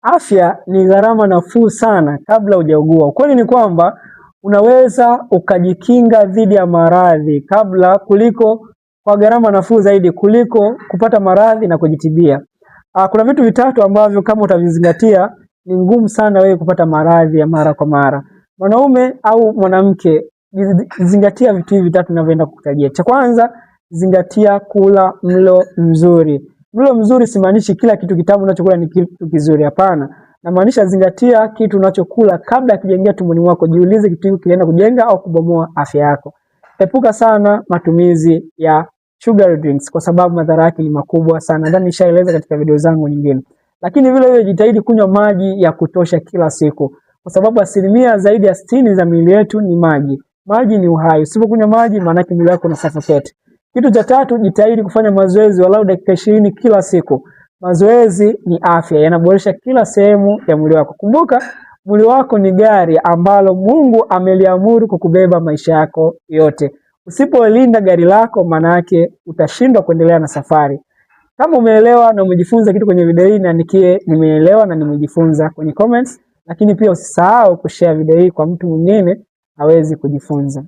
Afya ni gharama nafuu sana kabla hujaugua. Ukweli ni kwamba unaweza ukajikinga dhidi ya maradhi kuliko kwa gharama nafuu zaidi kuliko kupata maradhi na kujitibia. Kuna vitu vitatu ambavyo kama utavizingatia ni ngumu sana wewe kupata maradhi ya mara kwa mara. Mwanaume au mwanamke, zingatia vitu hivi vitatu ninavyoenda kukutajia. Cha kwanza, zingatia kula mlo mzuri. Mlo mzuri simaanishi kila kitu kitamu unachokula ni kitu kizuri, hapana. Namaanisha zingatia kitu unachokula kabla hakijaingia tumboni mwako. Jiulize kitu hiki kinaenda kujenga au kubomoa afya yako. Epuka sana matumizi ya sugar drinks kwa sababu madhara yake ni makubwa sana. Nadhani nishaeleza katika video zangu nyingine. Lakini vile vile jitahidi kunywa maji ya kutosha kila siku, kwa sababu asilimia zaidi ya 60 za miili yetu ni maji. Maji ni uhai. Usipokunywa maji maana yake mwili wako una suffocate. Kitu cha tatu, jitahidi kufanya mazoezi walau dakika 20 kila siku. Mazoezi ni afya, yanaboresha kila sehemu ya mwili wako. Kumbuka, mwili wako ni gari ambalo Mungu ameliamuru kukubeba maisha yako yote. Usipolinda gari lako maana yake utashindwa kuendelea na safari. Kama umeelewa na umejifunza kitu kwenye video hii, niandikie nimeelewa na nimejifunza kwenye comments, lakini pia usisahau kushare video hii kwa mtu mwingine aweze kujifunza.